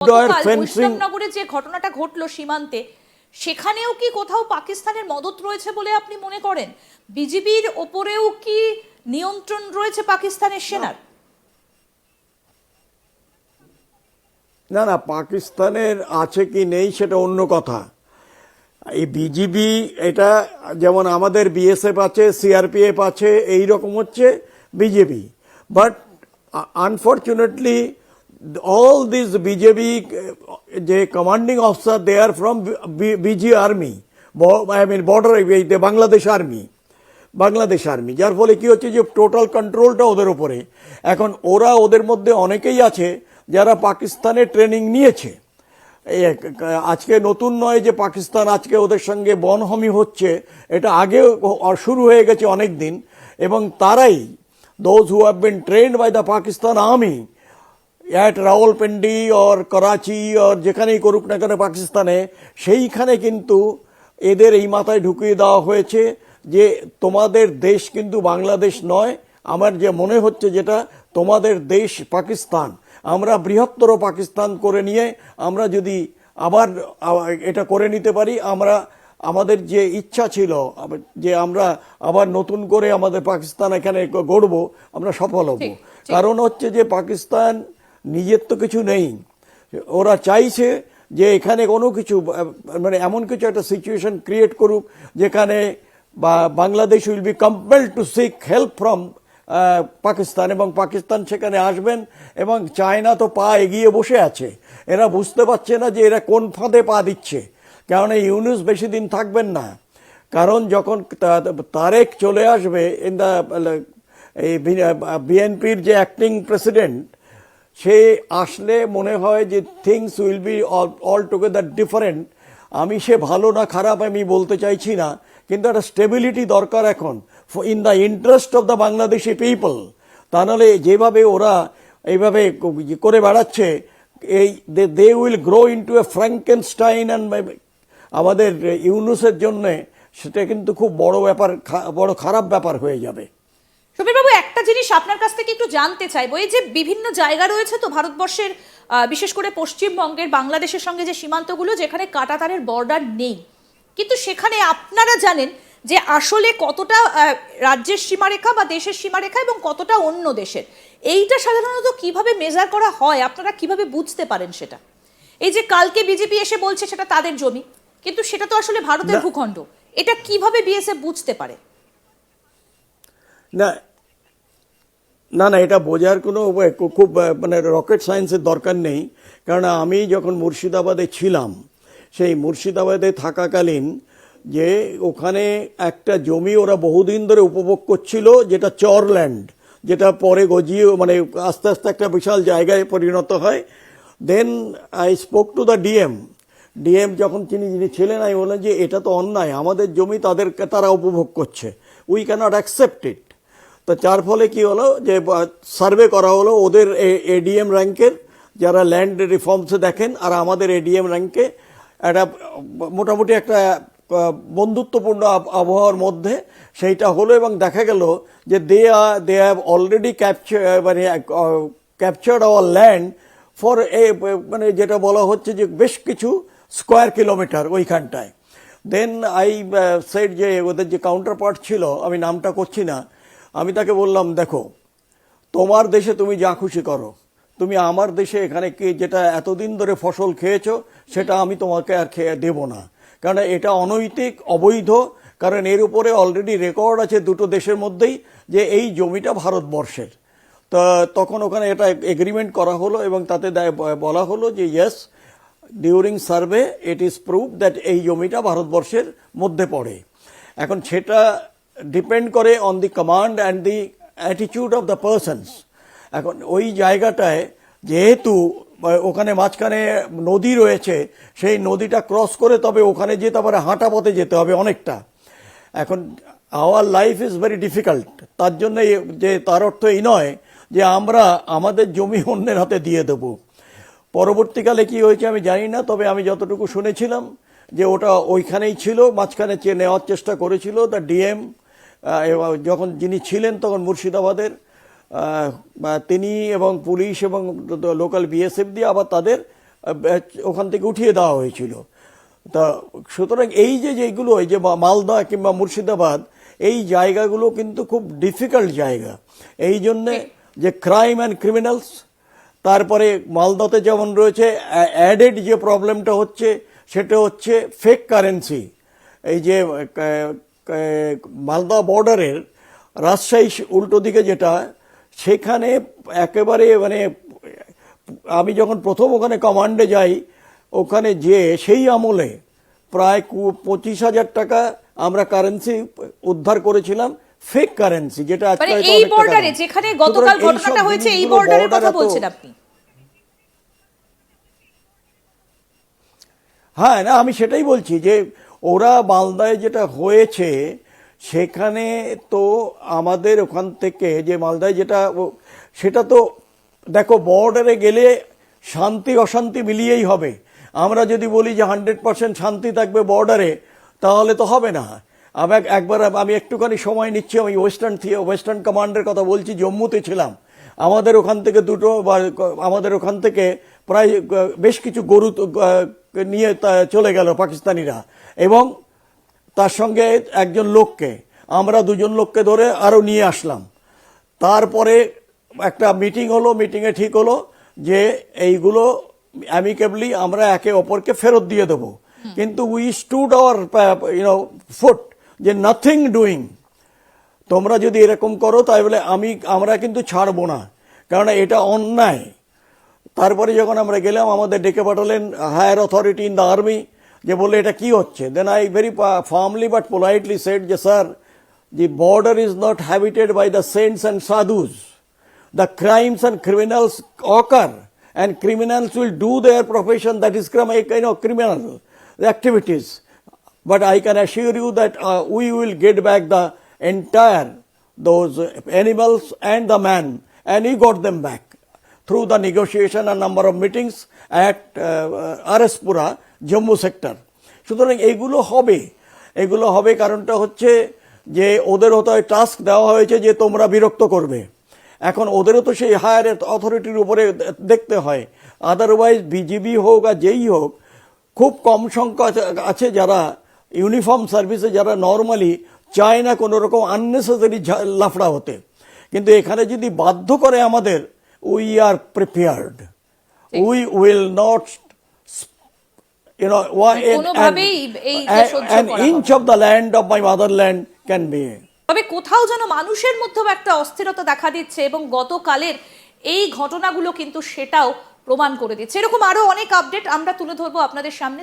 গতকাল বৈষ্ণবনগরে যে ঘটনাটা ঘটলো সীমান্তে, সেখানেও কি কোথাও পাকিস্তানের মদত রয়েছে বলে আপনি মনে করেন? বিজিবির ওপরেও কি নিয়ন্ত্রণ রয়েছে পাকিস্তানের সেনার? না না, পাকিস্তানের আছে কি নেই সেটা অন্য কথা। এই বিজিবি এটা যেমন আমাদের বিএসএফ আছে, সিআরপিএফ আছে, এই রকম হচ্ছে BJP. But unfortunately all these BJP যে commanding officer they are from BG army, I mean border Bangladesh army, যার ফলে কি হচ্ছে যে টোটাল কন্ট্রোলটা ওদের উপরে। এখন ওদের মধ্যে অনেকেই আছে যারা পাকিস্তানে ট্রেনিং নিয়েছে। আজকে নতুন নয় যে পাকিস্তান আজকে ওদের সঙ্গে বনহমি হচ্ছে, এটা আগেও শুরু হয়ে গেছে অনেক দিন। এবং তারাই those who have been trained by the Pakistan army at Rawalpindi or Karachi or যেখানেই করুক না কেন পাকিস্তানে, সেইখানে কিন্তু এদের এই মাথায় ঢুকিয়ে দেওয়া হয়েছে যে তোমাদের দেশ কিন্তু বাংলাদেশ নয়। আমার যে মনে হচ্ছে যেটা তোমাদের দেশ পাকিস্তান, আমরা বৃহত্তর পাকিস্তান করে নিয়ে আমরা যদি আবার এটা করে নিতে পারি, আমাদের যে ইচ্ছা ছিল যে আমরা আবার নতুন করে আমাদের পাকিস্তান এখানে গড়ব, আমরা সফল হব। কারণ হচ্ছে যে পাকিস্তান নিজের তো কিছু নেই, ওরা চাইছে যে এখানে কোনো কিছু মানে এমন কিছু একটা সিচুয়েশন ক্রিয়েট করুক যেখানে Bangladesh will be compelled to seek help from Pakistan, এবং পাকিস্তান সেখানে আসবেন। এবং চায়না তো পা এগিয়ে বসে আছে, এরা বুঝতে পারছে না যে এরা কোন ফাঁদে পা দিচ্ছে। কারণ এই ইউনূস বেশি দিন থাকবেন না, কারণ যখন তারেক চলে আসবে ইন দ্য বিএনপির যে অ্যাক্টিং প্রেসিডেন্ট, সে আসলে মনে হয় যে things will be altogether different. সে ভালো না খারাপ আমি বলতে চাইছি না, কিন্তু একটা স্টেবিলিটি দরকার এখন in the interest of the Bangladeshi people. তা নাহলে যেভাবে ওরা এইভাবে করে বেড়াচ্ছে, they will grow into a Frankenstein. And আমাদের ইউনূসের জন্য সেটা কিন্তু খুব বড় খারাপ ব্যাপার হয়ে যাবে। সমীরবাবু, একটা জিনিস আপনার কাছ থেকে একটু জানতে চাইবো, এই যে বিভিন্ন জায়গা রয়েছে তো ভারতবর্ষের, বিশেষ করে পশ্চিমবঙ্গের বাংলাদেশের সঙ্গে যে সীমান্তগুলো, যেখানে কাঁটাতারের বর্ডার নেই, কিন্তু সেখানে আপনারা জানেন যে আসলে কতটা রাজ্যের সীমারেখা বা দেশের সীমারেখা এবং কতটা অন্য দেশের, এইটা সাধারণত কিভাবে মেজার করা হয়? আপনারা কিভাবে বুঝতে পারেন সেটা? এই যে কালকে বিজেপি এসে বলছে সেটা তাদের জমি, কিন্তু সেটা তো আসলে ভারতের ভূখণ্ড, এটা কিভাবে বিএসএফ বুঝতে পারে? না না না, এটা বোঝার কোনো খুব মানে রকেট সায়েন্সের দরকার নেই। কারণ আমি যখন মুর্শিদাবাদে ছিলাম, সেই মুর্শিদাবাদে থাকাকালীন যে ওখানে একটা জমি ওরা বহুদিন ধরে উপভোগ করছিল, যেটা চরল্যান্ড, যেটা পরে গজিয়ে মানে আস্তে আস্তে একটা বিশাল জায়গায় পরিণত হয়। Then I spoke to the DM যখন যিনি ছিলেন, আমি বললাম যে এটা তো অন্যায়, আমাদের জমি তারা উপভোগ করছে, উই ক্যানট অ্যাকসেপ্ট ইট। তো যার ফলে কি হলো যে সার্ভে করা হলো ওদের এডিএম র্যাঙ্কের, যারা ল্যান্ড রিফর্মসে দেখেন, আর আমাদের এডিএম র্যাঙ্কে একটা মোটামুটি একটা বন্ধুত্বপূর্ণ আবহাওয়ার মধ্যে সেইটা হলো। এবং দেখা গেল যে they have already captured our land for মানে যেটা বলা হচ্ছে যে বেশ কিছু স্কোয়ার কিলোমিটার ওইখানটায়। দেন আই সেড যে ওদের যে কাউন্টার পার্ট ছিল, আমি নামটা করছি না, আমি তাকে বললাম দেখো, তোমার দেশে তুমি যা খুশি করো, তুমি আমার দেশে এখানে কি যেটা এতদিন ধরে ফসল খেয়েছো সেটা আমি তোমাকে আর খেয়ে দেব না, কারণ এটা অনৈতিক, অবৈধ। কারণ এর উপরে অলরেডি রেকর্ড আছে দুটো দেশের মধ্যেই যে এই জমিটা ভারতবর্ষের। তো তখন ওখানে এটা এগ্রিমেন্ট করা হলো এবং তাতে বলা হলো যে yes, during survey it is prove that এই জমিটা ভারতবর্ষের মধ্যে পড়ে। এখন সেটা ডিপেন্ড করে on the command and the attitude of the persons. এখন ওই জায়গাটায় যেহেতু ওখানে মাঝখানে নদী রয়েছে, সেই নদীটা ক্রস করে তবে ওখানে যেতে পারে, হাঁটা পথে যেতে হবে অনেকটা। এখন our life is very difficult. তার জন্য যে তার অর্থ এই নয় যে আমরা আমাদের জমি অন্যের হাতে দিয়ে দেব। পরবর্তীকালে কি হয়েছে আমি জানি না, তবে আমি যতটুকু শুনেছিলাম যে ওটা ওইখানেই ছিল, মাঝখানে নেওয়ার চেষ্টা করেছিল দ্য ডিএম, যখন যিনি ছিলেন তখন মুর্শিদাবাদের, তিনি এবং পুলিশ এবং লোকাল বিএসএফ দিয়ে আবার তাদের ওখান থেকে উঠিয়ে দেওয়া হয়েছিল। তা সুতরাং এই যেগুলো এই যে মালদা কিংবা মুর্শিদাবাদ, এই জায়গাগুলো কিন্তু খুব ডিফিকাল্ট জায়গা। এই জন্যে যে ক্রাইম অ্যান্ড ক্রিমিনালস, তারপরে মালদাতে যেমন রয়েছে, অ্যাডেড যে প্রবলেমটা হচ্ছে সেটা হচ্ছে ফেক কারেন্সি। এই যে মালদা বর্ডারের রাজশাহী উল্টো দিকে যেটা, সেখানে একেবারে মানে আমি যখন প্রথম ওখানে কমান্ডে যাই, ওখানে যে সেই আমলে প্রায় 25,000 টাকা আমরা কারেন্সি উদ্ধার করেছিলাম, ফেক কারেন্সি, যেটা মানে এই বর্ডারে যেখানে গতকাল ঘটনাটা হয়েছে, এই বর্ডারের কথা বলছেন আপনি? হ্যাঁ, না আমি সেটাই বলছি যে ওরা মালদায় যেটা হয়েছে সেখানে তো আমাদের ওখান থেকে যে মালদায় যেটা, সেটা তো দেখো বর্ডারে গেলে শান্তি অশান্তি মিলিয়েই হবে। আমরা যদি বলি যে 100% শান্তি থাকবে বর্ডারে, তাহলে তো হবে না। আমি একটুখানি সময় নিচ্ছি, আমি ওয়েস্টার্ন কমান্ডের কথা বলছি। জম্মুতে ছিলাম, আমাদের ওখান থেকে আমাদের ওখান থেকে প্রায় বেশ কিছু গরু নিয়ে চলে গেল পাকিস্তানিরা, এবং তার সঙ্গে একজন লোককে, আমরা 2জন লোককে ধরে আরও নিয়ে আসলাম। তারপরে একটা মিটিং হলো, মিটিংয়ে ঠিক হলো যে এইগুলো অ্যামিকেবলি আমরা একে অপরকে ফেরত দিয়ে দেবো। কিন্তু উই স্টুড আওয়ার ফুট, যে নাথিং ডুইং, তোমরা যদি এরকম করো তাহলে আমরা কিন্তু ছাড়বো না, কারণ এটা অন্যায়। তারপরে যখন আমরা গেলাম, আমাদের ডেকে পাঠালেন higher authority in the army, যে বললে এটা কি হচ্ছে। Then I very firmly but politely said যে sir, the border is not habited by the saints and sadhus. The crimes and criminals occur, and criminals will do their profession, that is criminal activities. But I can assure you that we will get back the entire those animals and the man, and he got them back through the negotiation and number of meetings at Araspura, Jammu sector. সুতরাং এগুলো হবে, কারণটা হচ্ছে যে ওদের হয়তো task দেওয়া হয়েছে যে তোমরা বিরক্ত করবে। এখন ওদেরও তো সেই হায়ার অথরিটির উপরে দেখতে হয়। আদারওয়াইজ বিজিবি হোক আর যেই হোক, খুব কম সংখ্যা আছে যারা ইউনিফর্ম সার্ভিসে, যারা নর্মালি চায় না কোনো রকম আননেসেসারি লাফড়া হতে। কিন্তু এখানে যদি বাধ্য করে আমাদের, we are prepared, we will not an inch of the land of my motherland can be. তবে কোথাও যেন মানুষের মধ্যেও একটা অস্থিরতা দেখা দিচ্ছে, এবং গতকালের এই ঘটনাগুলো কিন্তু সেটাও প্রমাণ করে দিচ্ছে। এরকম আরো অনেক আপডেট আমরা তুলে ধরবো আপনাদের সামনে।